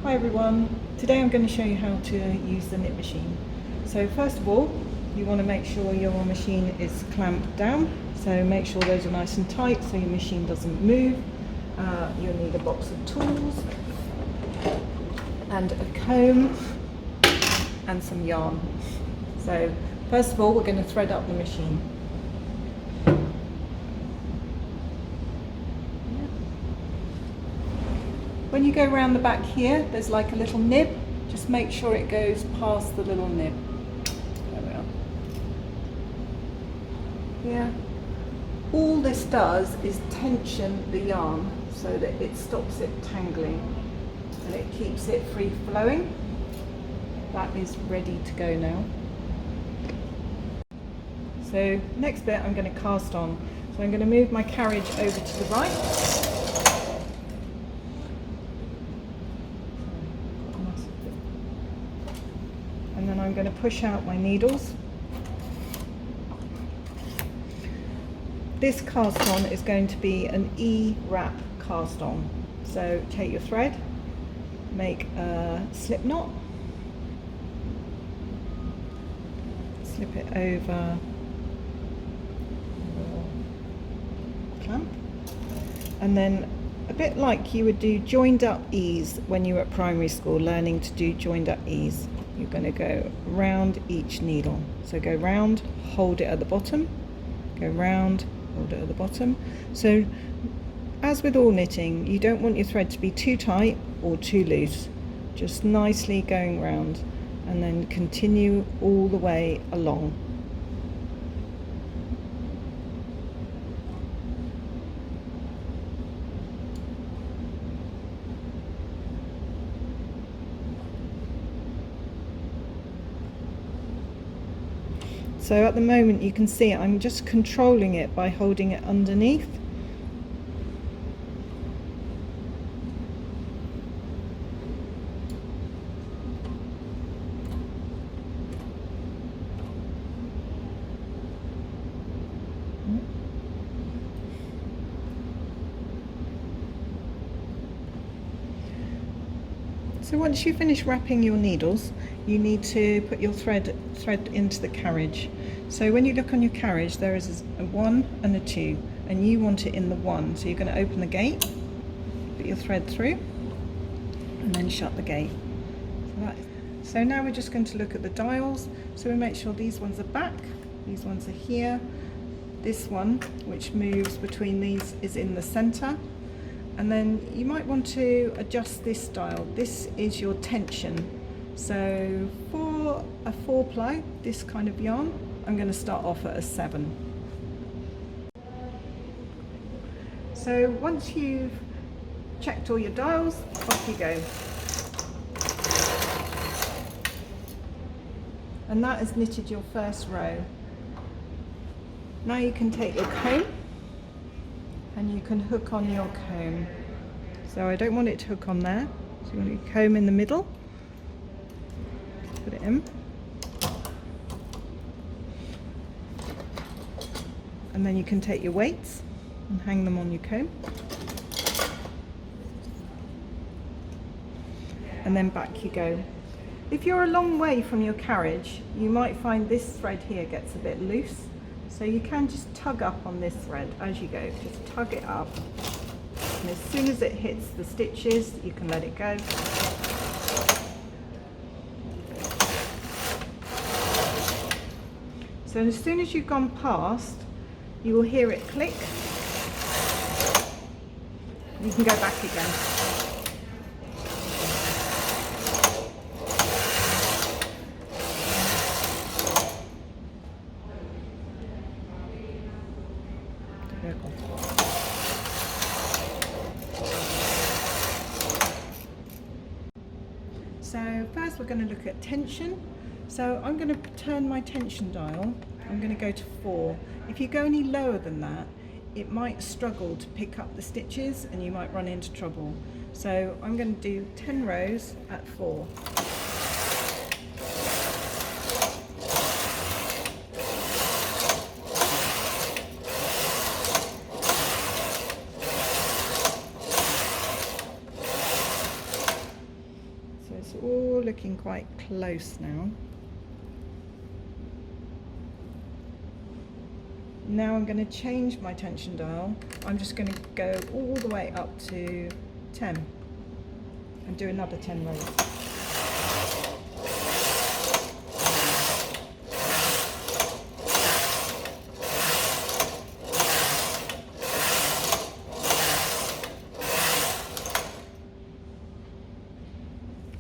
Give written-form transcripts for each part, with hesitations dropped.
Hi everyone, today I'm going to show you how to use the knit machine. So first of all, you want to make sure your machine is clamped down, so make sure those are nice and tight so your machine doesn't move. You'll need a box of tools and a comb and some yarn. So first of all, we're going to thread up the machine. When you go around the back here, there's like a little nib. Just make sure it goes past the little nib. There we are. Yeah. All this does is tension the yarn so that it stops it tangling and it keeps it free flowing. That is ready to go now. So next bit I'm going to cast on. So I'm going to move my carriage over to the right. And then I'm going to push out my needles. This cast on is going to be an E-wrap cast on. So take your thread, make a slip knot, slip it over the clamp, and then a bit like you would do joined up ease when you were at primary school learning to do joined up ease. You're going to go round each needle. So go round, hold it at the bottom, go round, hold it at the bottom. So as with all knitting, you don't want your thread to be too tight or too loose. Just nicely going round and then continue all the way along. So at the moment you can see I'm just controlling it by holding it underneath. So once you finish wrapping your needles, you need to put your thread into the carriage. So when you look on your carriage, there is a 1 and a 2, and you want it in the 1. So you're going to open the gate, put your thread through, and then shut the gate. So now we're just going to look at the dials. So we make sure these ones are back, these ones are here. This one, which moves between these, is in the center. And then you might want to adjust this dial. This is your tension. So for a 4-ply, this kind of yarn, I'm going to start off at a 7. So once you've checked all your dials, off you go. And that has knitted your first row. Now you can take your comb and you can hook on your comb. So I don't want it to hook on there, so you want your comb in the middle, put it in, and then you can take your weights and hang them on your comb, and then back you go. If you're a long way from your carriage, you might find this thread here gets a bit loose. So you can just tug up on this thread as you go, just tug it up. And as soon as it hits the stitches, you can let it go. So as soon as you've gone past, you will hear it click. You can go back again. So first we're going to look at tension. So I'm going to turn my tension dial. I'm going to go to 4. If you go any lower than that, it might struggle to pick up the stitches and you might run into trouble. So I'm going to do 10 rows at 4. it's all looking quite close now. Now I'm going to change my tension dial. I'm just going to go all the way up to 10 and do another 10 rows.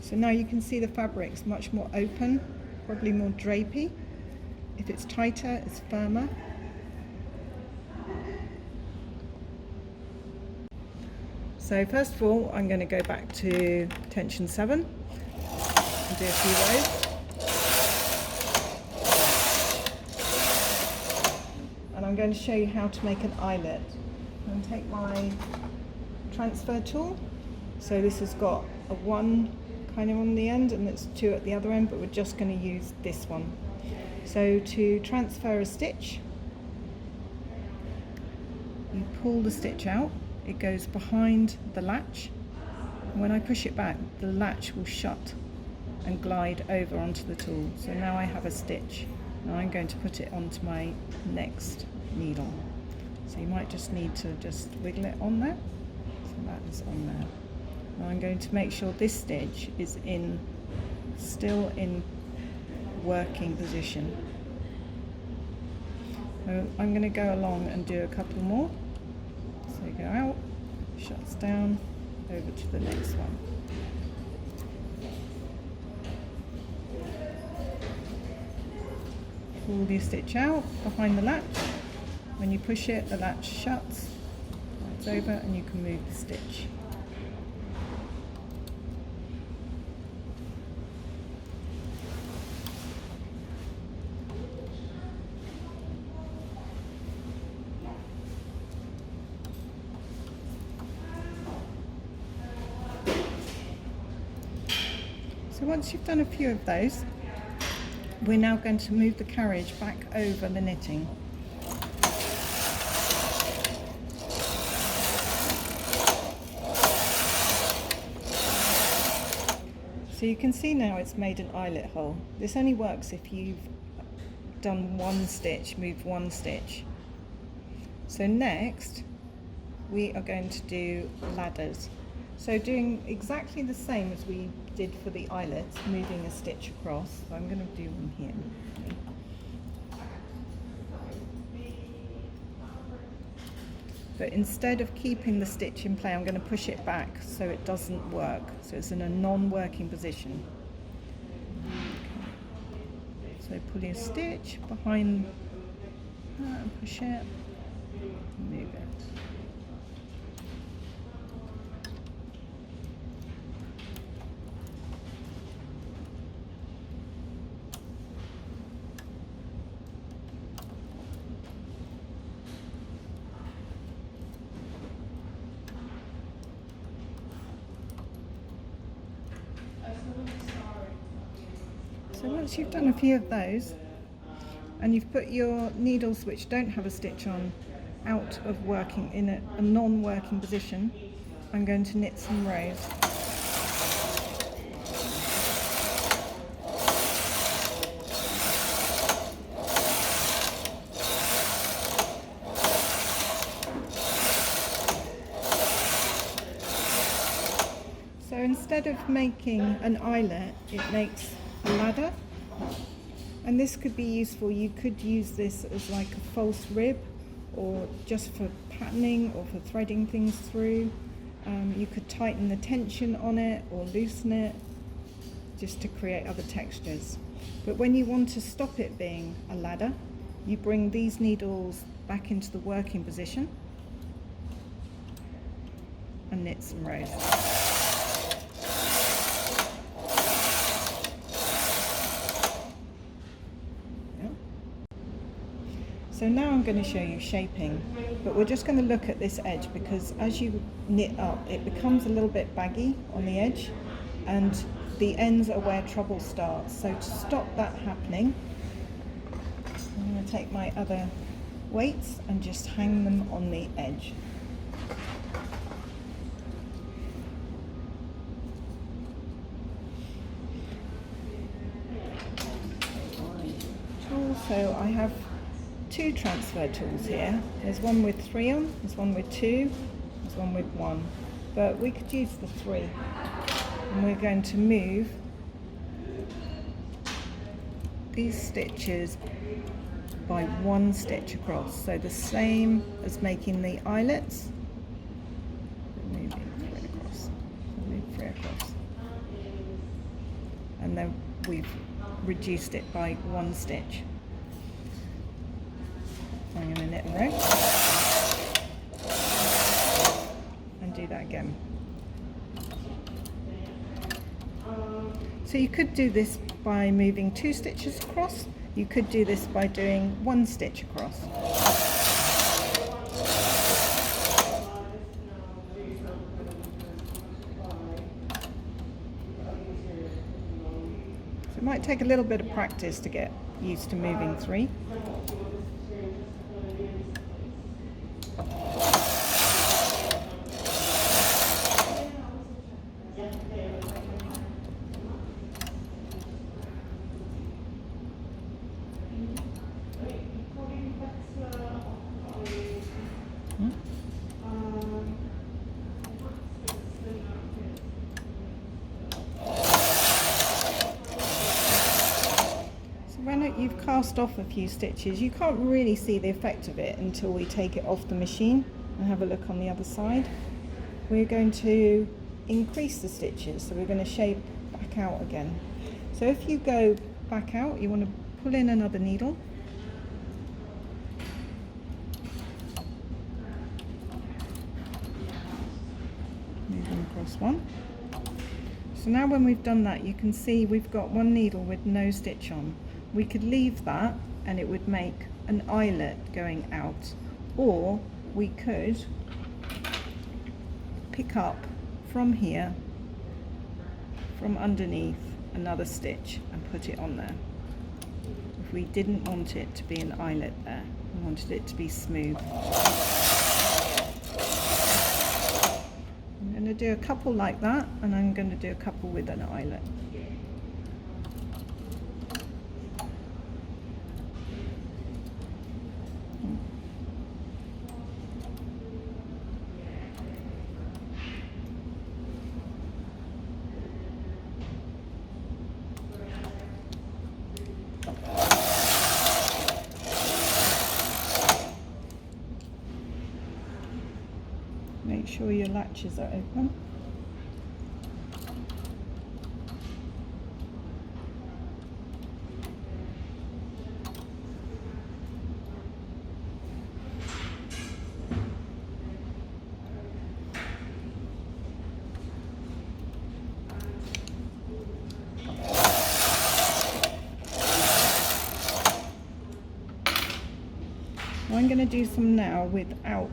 So now you can see the fabric's much more open, probably more drapey. If it's tighter, it's firmer. So first of all, I'm going to go back to tension 7 and do a few rows. And I'm going to show you how to make an eyelet. I'm going to take my transfer tool. So this has got a 1 kind of on the end and it's 2 at the other end, but we're just going to use this one. So to transfer a stitch, you pull the stitch out. It goes behind the latch. When I push it back, the latch will shut and glide over onto the tool. So now I have a stitch. Now I'm going to put it onto my next needle. So you might just need to just wiggle it on there. So that is on there. Now I'm going to make sure this stitch is still in working position. So I'm going to go along and do a couple more. So go out, shuts down, over to the next one. Pull the stitch out behind the latch. When you push it, the latch shuts, it's over, and you can move the stitch. So once you've done a few of those, we're now going to move the carriage back over the knitting. So you can see now it's made an eyelet hole. This only works if you've done one stitch, moved one stitch. So next, we are going to do ladders. So doing exactly the same as we did for the eyelets, moving a stitch across. So I'm going to do one here. But instead of keeping the stitch in play, I'm going to push it back so it doesn't work. So it's in a non-working position. So pull your stitch behind that and push it, move it. So once you've done a few of those and you've put your needles which don't have a stitch on out of working in a non-working position, I'm going to knit some rows. So instead of making an eyelet, it makes a ladder, and this could be useful. You could use this as like a false rib, or just for patterning or for threading things through. You could tighten the tension on it or loosen it just to create other textures. But when you want to stop it being a ladder, you bring these needles back into the working position and knit some rows. So now I'm going to show you shaping, but we're just going to look at this edge, because as you knit up it becomes a little bit baggy on the edge and the ends are where trouble starts. So to stop that happening, I'm going to take my other weights and just hang them on the edge. So I have two transfer tools here. There's one with 3 on, there's one with 2, there's one with 1. But we could use the 3. And we're going to move these stitches by 1 stitch across. So the same as making the eyelets. Moving 3 across. Move 3 across. And then we've reduced it by 1 stitch. So I'm going to knit a row and do that again. So you could do this by moving 2 stitches across. You could do this by doing 1 stitch across. So it might take a little bit of practice to get used to moving 3. When you've cast off a few stitches, you can't really see the effect of it until we take it off the machine and have a look on the other side. We're going to increase the stitches, so we're going to shape back out again. So if you go back out, you want to pull in another needle. Moving across 1. So now when we've done that, you can see we've got 1 needle with no stitch on. We could leave that and it would make an eyelet going out, or we could pick up from here, from underneath, another stitch and put it on there. If we didn't want it to be an eyelet there, we wanted it to be smooth. I'm going to do a couple like that, and I'm going to do a couple with an eyelet. Make sure your latches are open. I'm going to do some now without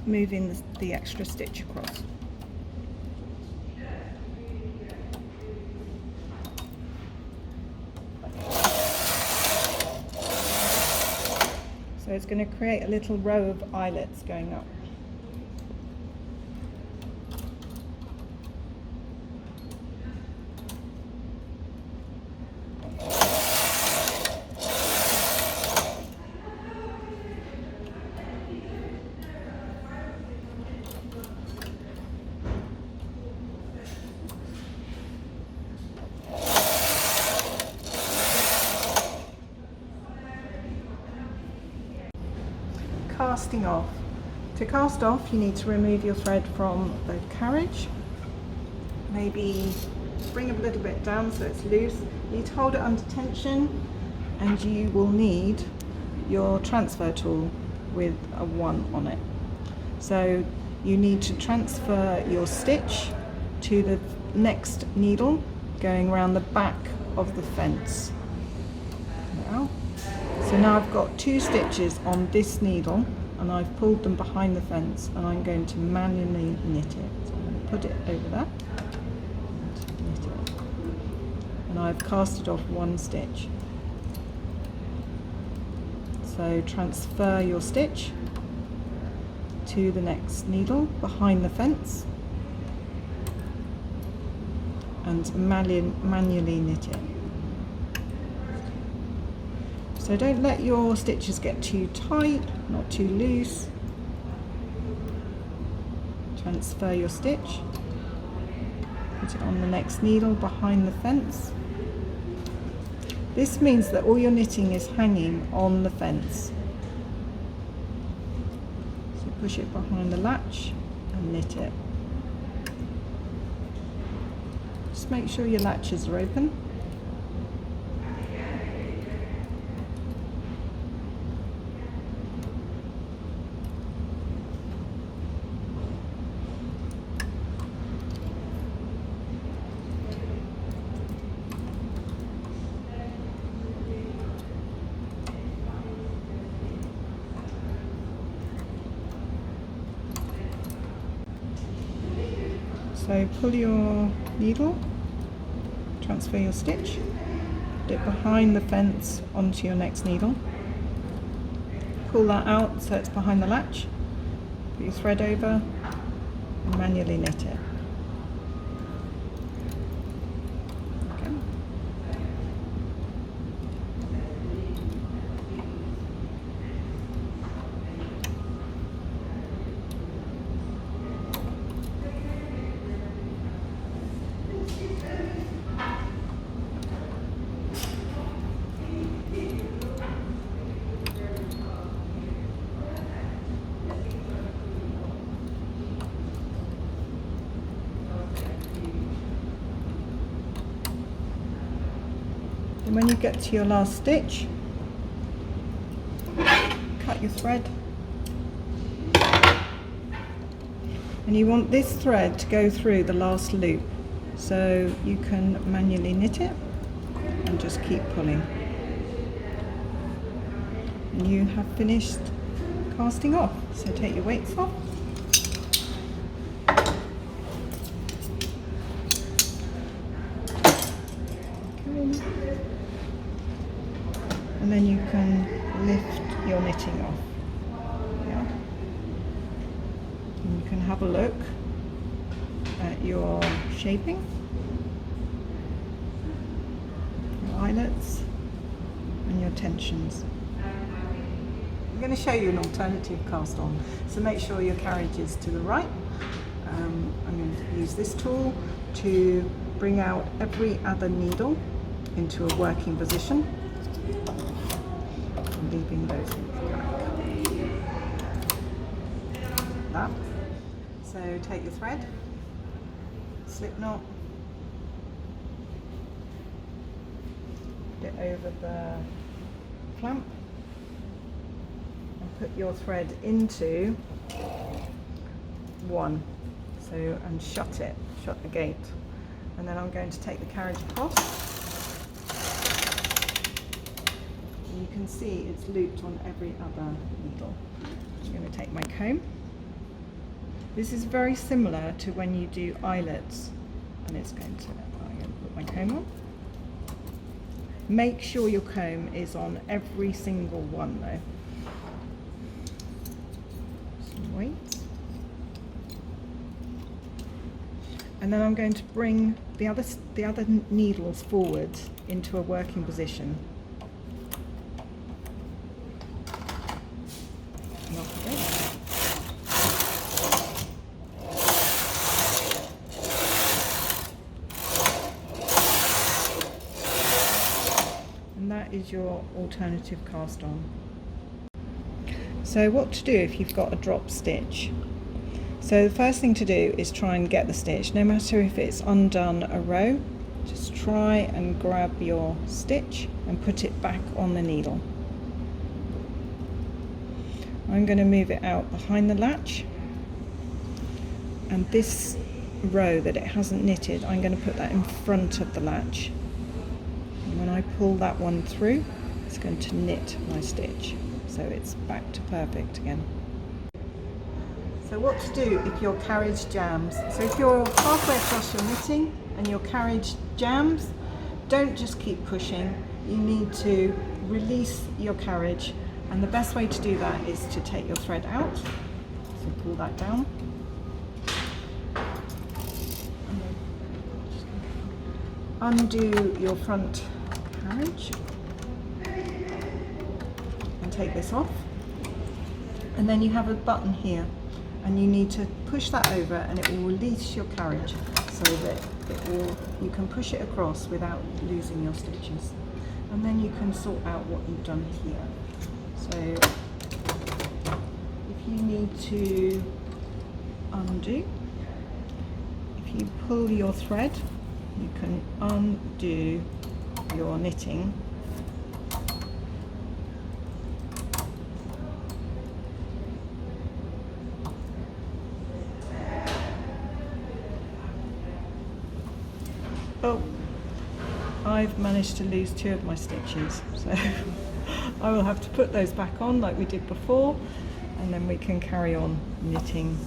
moving the extra stitch across. So it's going to create a little row of eyelets going up. Casting off. To cast off, you need to remove your thread from the carriage. Maybe bring it a little bit down so it's loose. You need to hold it under tension, and you will need your transfer tool with a 1 on it. So you need to transfer your stitch to the next needle going around the back of the fence. So now I've got 2 stitches on this needle, and I've pulled them behind the fence, and I'm going to manually knit it. So I'm going to put it over there and knit it. And I've casted off 1 stitch. So transfer your stitch to the next needle behind the fence and manually knit it. So don't let your stitches get too tight, not too loose. Transfer your stitch, put it on the next needle behind the fence. This means that all your knitting is hanging on the fence. So push it behind the latch and knit it. Just make sure your latches are open. So pull your needle, transfer your stitch, put it behind the fence onto your next needle. Pull that out so it's behind the latch. Put your thread over and manually knit it. Okay. And when you get to your last stitch, cut your thread. And you want this thread to go through the last loop, so you can manually knit it and just keep pulling. And you have finished casting off. So take your weights off. And then you can lift your knitting off. Yeah. And you can have a look at your shaping, your eyelets, and your tensions. I'm going to show you an alternative cast on, so make sure your carriage is to the right. I'm going to use this tool to bring out every other needle into a working position, and leaving those back. That. So take your thread, slip knot, put it over the clamp, and put your thread into one. So, and shut the gate. And then I'm going to take the carriage across. And you can see it's looped on every other needle. I'm going to take my comb. This is very similar to when you do eyelets, and I'm going to put my comb on. Make sure your comb is on every single one though. Some weight. And then I'm going to bring the other needles forward into a working position. And off we go. And that is your alternative cast on. So what to do if you've got a drop stitch? So the first thing to do is try and get the stitch, no matter if it's undone a row, just try and grab your stitch and put it back on the needle. I'm going to move it out behind the latch, and this row that it hasn't knitted, I'm going to put that in front of the latch. And when I pull that one through, it's going to knit my stitch, so it's back to perfect again. So what to do if your carriage jams. So if you're halfway across your knitting and your carriage jams, don't just keep pushing. You need to release your carriage, and the best way to do that is to take your thread out. So pull that down. Undo your front carriage. take this off, and then you have a button here, and you need to push that over and it will release your carriage so that you can push it across without losing your stitches. And then you can sort out what you've done here. So if you need to undo, if you pull your thread, you can undo your knitting. Oh, I've managed to lose 2 of my stitches, so I will have to put those back on like we did before, and then we can carry on knitting